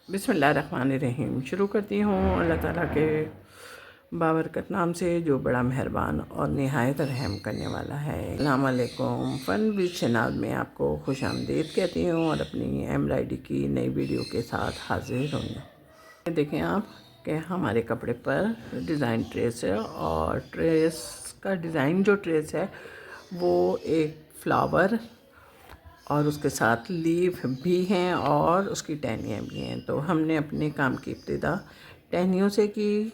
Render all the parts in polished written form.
बिस्मिल्लाहिर्रहमानिर्रहीम। शुरू करती हूँ अल्लाह ताला के बाबरकत नाम से जो बड़ा मेहरबान और निहायत रहम करने वाला है। अस्सलाम वालेकुम। फ़न विद शनाज़ में आपको खुश आमदीद कहती हूँ और अपनी एम्ब्रॉयडरी की नई वीडियो के साथ हाजिर हूँ। देखें आप कि हमारे कपड़े पर डिज़ाइन ट्रेस है और ट्रेस का डिज़ाइन जो ट्रेस है वो एक फ्लावर और उसके साथ लीफ भी हैं और उसकी टहनियाँ भी हैं। तो हमने अपने काम की इब्तिदा टहनियों से की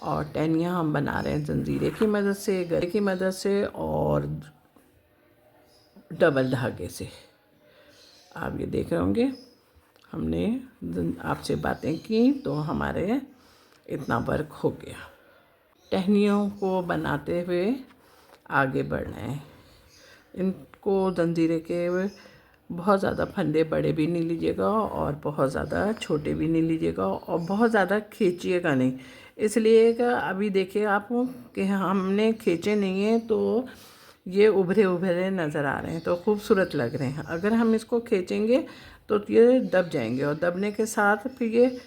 और टहनियाँ हम बना रहे हैं जंजीरे की मदद से, गले की मदद से और डबल धागे से। आप ये देख रहे होंगे हमने आपसे बातें की तो हमारे इतना वर्क हो गया। टहनियों को बनाते हुए आगे बढ़ रहे हैं। इनको जंजीरे के बहुत ज़्यादा फंदे बड़े भी नहीं लीजिएगा और बहुत ज़्यादा छोटे भी नहीं लीजिएगा और बहुत ज़्यादा खींचिएगा नहीं। इसलिए कि अभी देखिए आप कि हमने खींचे नहीं हैं तो ये उभरे उभरे नज़र आ रहे हैं तो खूबसूरत लग रहे हैं। अगर हम इसको खींचेंगे तो ये दब जाएंगे और दबने के साथ फिर ये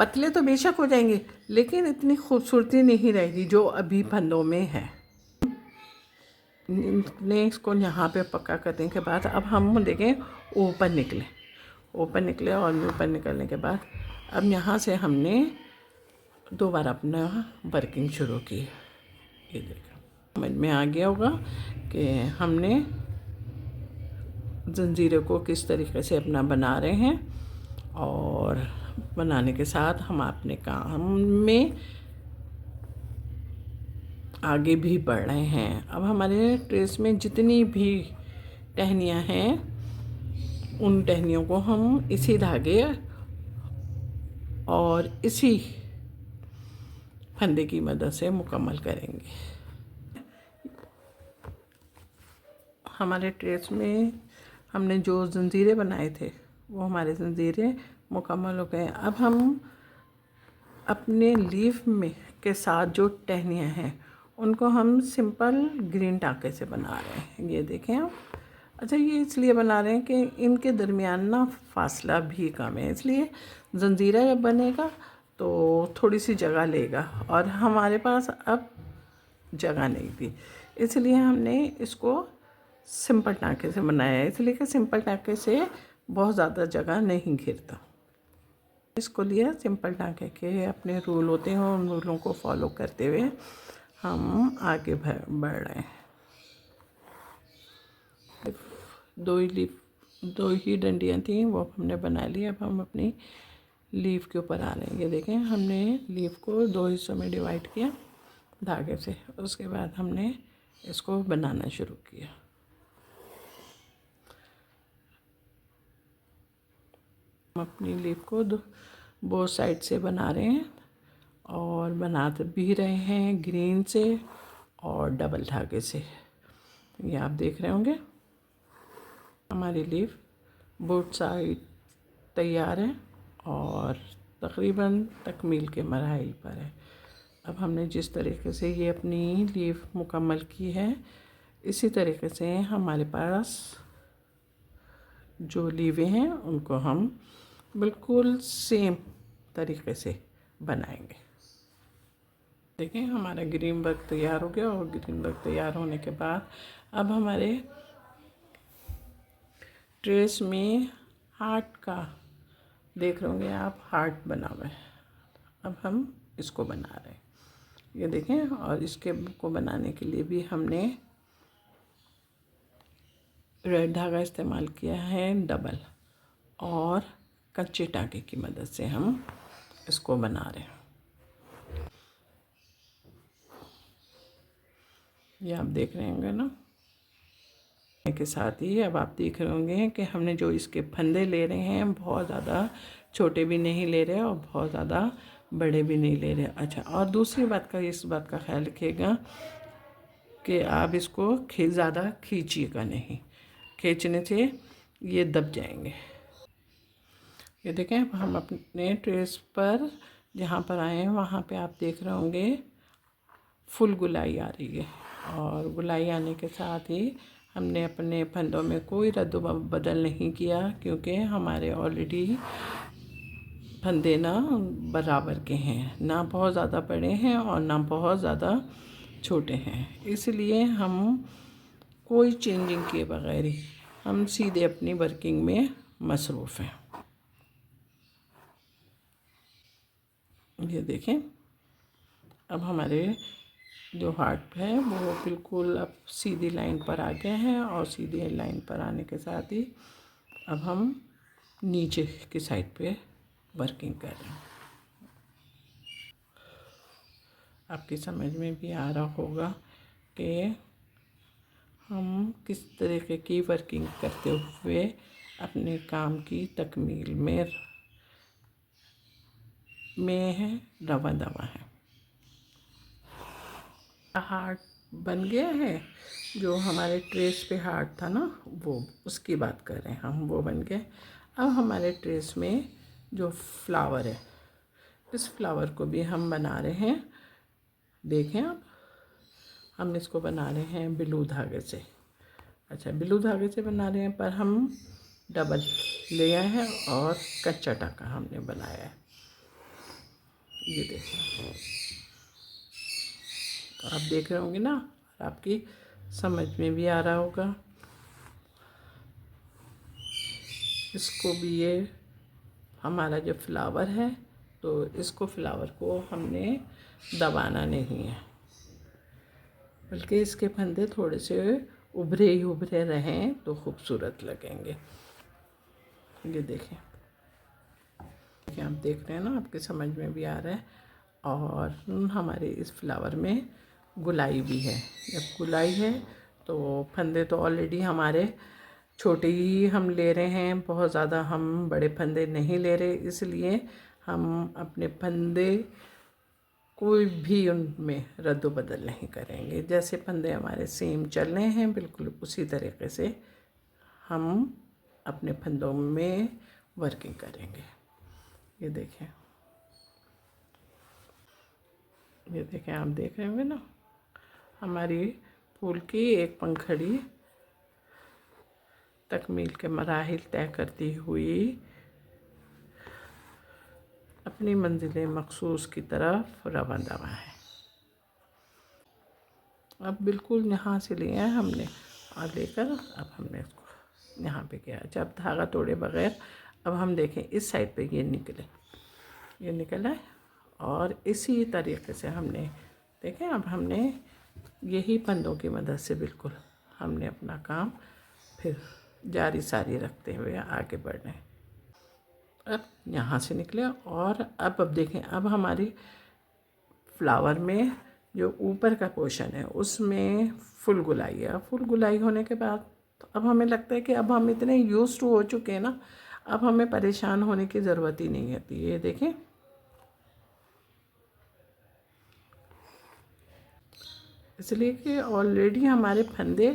पतले तो बेशक हो जाएंगे लेकिन इतनी खूबसूरती नहीं रहेगी जो अभी फंदों में है। ने इसको यहाँ पे पक्का करने के बाद अब हम देखें ऊपर निकले और ऊपर निकलने के बाद अब यहाँ से हमने दोबारा अपना वर्किंग शुरू की। ये देखो समझ में आ गया होगा कि हमने जंजीरे को किस तरीके से अपना बना रहे हैं और बनाने के साथ हम अपने काम में आगे भी बढ़ रहे हैं। अब हमारे ट्रेस में जितनी भी टहनियाँ हैं उन टहनियों को हम इसी धागे और इसी फंदे की मदद से मुकम्मल करेंगे। हमारे ट्रेस में हमने जो जंजीरे बनाए थे वो हमारे जंजीरे मुकम्मल हो गए। अब हम अपने लीफ में के साथ जो टहनियाँ हैं उनको हम सिंपल ग्रीन टाके से बना रहे हैं। ये देखें आप। अच्छा ये इसलिए बना रहे हैं कि इनके दरमियान ना फासला भी कम है, इसलिए जंजीरा जब बनेगा तो थोड़ी सी जगह लेगा और हमारे पास अब जगह नहीं थी इसलिए हमने इसको सिंपल टाके से बनाया है। इसलिए कि सिंपल टाके से बहुत ज़्यादा जगह नहीं घेरता। इसको लिया सिंपल टाके के अपने रूल होते हैं उन रूलों को फॉलो करते हुए हम आगे बढ़ रहे हैं। दो ही डंडियाँ थी वो हमने बना ली। अब हम अपनी लीफ के ऊपर आ रहे हैं। ये देखें हमने लीफ को दो हिस्सों में डिवाइड किया धागे से। उसके बाद हमने इसको बनाना शुरू किया। हम अपनी लीफ को बोथ साइड से बना रहे हैं और बनाते भी रहे हैं ग्रीन से और डबल धागे से। ये आप देख रहे होंगे हमारी लीफ बोथ साइड तैयार है और तकरीबन तकमील के मराहिल पर है। अब हमने जिस तरीके से ये अपनी लीफ मुकम्मल की है इसी तरीके से हमारे पास जो लीवें हैं उनको हम बिल्कुल सेम तरीके से बनाएंगे। देखें हमारा ग्रीन वर्क तैयार हो गया और ग्रीन वर्क तैयार होने के बाद अब हमारे ट्रेस में हार्ट का देख रहे होंगे आप, हार्ट बना हुआ है। अब हम इसको बना रहे हैं। ये देखें और इसके को बनाने के लिए भी हमने रेड धागा इस्तेमाल किया है डबल और कच्चे टाके की मदद से हम इसको बना रहे हैं। ये आप देख रहे होंगे ना के साथ ही अब आप देख रहे होंगे कि हमने जो इसके फंदे ले रहे हैं बहुत ज़्यादा छोटे भी नहीं ले रहे और बहुत ज़्यादा बड़े भी नहीं ले रहे। अच्छा और दूसरी बात का इस बात का ख्याल रखिएगा कि आप इसको ज़्यादा खींचिएगा नहीं, खींचने से ये दब जाएंगे। ये देखें हम अपने ट्रेस पर जहाँ पर आए हैं वहाँ पे आप देख रहे होंगे फुल गुलाई आ रही है और गुलाई आने के साथ ही हमने अपने फंदों में कोई रद्द बदल नहीं किया, क्योंकि हमारे ऑलरेडी फंदे ना बराबर के हैं, ना बहुत ज़्यादा बड़े हैं और ना बहुत ज़्यादा छोटे हैं। इसलिए हम कोई चेंजिंग किए बगैर ही हम सीधे अपनी वर्किंग में मसरूफ़ हैं। ये देखें, अब हमारे जो हार्ट है वो बिल्कुल अब सीधी लाइन पर आ गए हैं, और सीधी लाइन पर आने के साथ ही अब हम नीचे की साइड पे वर्किंग कर रहे हैं। आपकी समझ में भी आ रहा होगा कि हम किस तरीके की वर्किंग करते हुए अपने काम की तकमील में है रवा दवा है। हार्ट बन गया है, जो हमारे ट्रेस पे हार्ट था ना, वो उसकी बात कर रहे हैं हम, वो बन गए। अब हमारे ट्रेस में जो फ्लावर है, इस फ्लावर को भी हम बना रहे हैं। देखें आप, हम इसको बना रहे हैं ब्लू धागे से। अच्छा, ब्लू धागे से बना रहे हैं, पर हम डबल ले आए हैं और कच्चा टाका हमने बनाया है। ये देखें, तो आप देख रहे होंगे ना, और आपकी समझ में भी आ रहा होगा। इसको भी, ये हमारा जो फ्लावर है, तो इसको फ्लावर को हमने दबाना नहीं है, बल्कि इसके फंदे थोड़े से उभरे ही उभरे रहें तो खूबसूरत लगेंगे। ये देखें, आप देख रहे हैं ना, आपके समझ में भी आ रहा है। और हमारे इस फ्लावर में गुलाई भी है। जब गुलाई है तो फंदे तो ऑलरेडी हमारे छोटे ही हम ले रहे हैं, बहुत ज़्यादा हम बड़े फंदे नहीं ले रहे, इसलिए हम अपने फंदे कोई भी उनमें रद्द बदल नहीं करेंगे। जैसे फंदे हमारे सेम चल रहे हैं, बिल्कुल उसी तरीके से हम अपने फंदों में वर्किंग करेंगे। ये देखें, ये देखें, आप देख रहे होंगे ना, हमारी फूल की एक पंखड़ी तकमील के मराहिल तय करती हुई अपनी मंजिल मखसूस की तरफ रवाना दवा है। अब बिल्कुल यहाँ से लिया है हमने, और लेकर अब हमने इसको यहाँ पे किया। जब धागा तोड़े बगैर अब हम देखें इस साइड पे ये निकला है, और इसी तरीके से हमने देखें, अब हमने यही फंदों की मदद से बिल्कुल हमने अपना काम फिर जारी सारी रखते हुए आगे बढ़ रहे हैं। अब यहाँ से निकले, और अब देखें, अब हमारी फ्लावर में जो ऊपर का पोर्शन है उसमें फुल गुलाई है। फुल गुलाई होने के बाद तो अब हमें लगता है कि अब हम इतने यूज्ड हो चुके हैं ना, अब हमें परेशान होने की ज़रूरत ही नहीं होती। ये देखें, इसलिए कि ऑलरेडी हमारे फंदे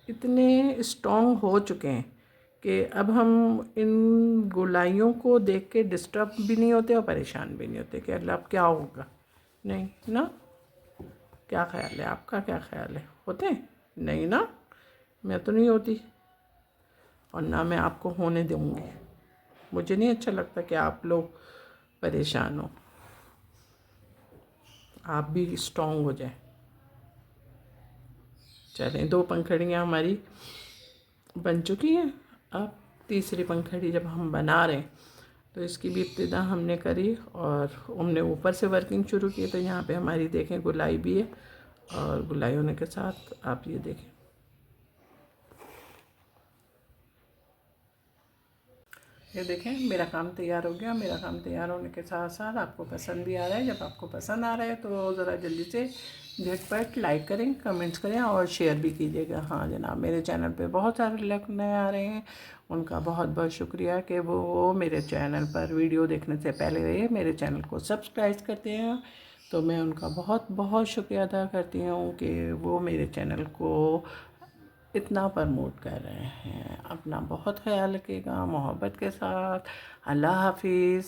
इतने स्ट्रॉन्ग हो चुके हैं कि अब हम इन गोलाइयों को देख के डिस्टर्ब भी नहीं होते और परेशान भी नहीं होते कि अल्लाह अब क्या होगा। नहीं ना, क्या ख्याल है आपका, क्या ख्याल है, होते हैं? नहीं ना, मैं तो नहीं होती, और ना मैं आपको होने दूँगी। मुझे नहीं अच्छा लगता कि आप लोग परेशान हो, आप भी स्ट्रॉन्ग हो जाए। चलें, 2 पंखड़ियाँ हमारी बन चुकी हैं। अब तीसरी पंखड़ी जब हम बना रहे हैं तो इसकी भी इब्तिदा हमने करी, और हमने ऊपर से वर्किंग शुरू की। तो यहाँ पे हमारी देखें गुलाई भी है, और गुलाई होने के साथ आप ये देखें, ये देखें मेरा काम तैयार हो गया। मेरा काम तैयार होने के साथ साथ आपको पसंद भी आ रहा है। जब आपको पसंद आ रहा है तो ज़रा जल्दी से झटपट लाइक करें, कमेंट्स करें और शेयर भी कीजिएगा। हाँ जनाब, मेरे चैनल पे बहुत सारे लोग नए आ रहे हैं, उनका बहुत बहुत शुक्रिया कि वो मेरे चैनल पर वीडियो देखने से पहले मेरे चैनल को सब्सक्राइब करते हैं। तो मैं उनका बहुत बहुत शुक्रिया अदा करती हूँ कि वो मेरे चैनल को इतना प्रमोट कर रहे हैं। अपना बहुत ख्याल रखिएगा, मोहब्बत के साथ। अल्लाह हाफिज़।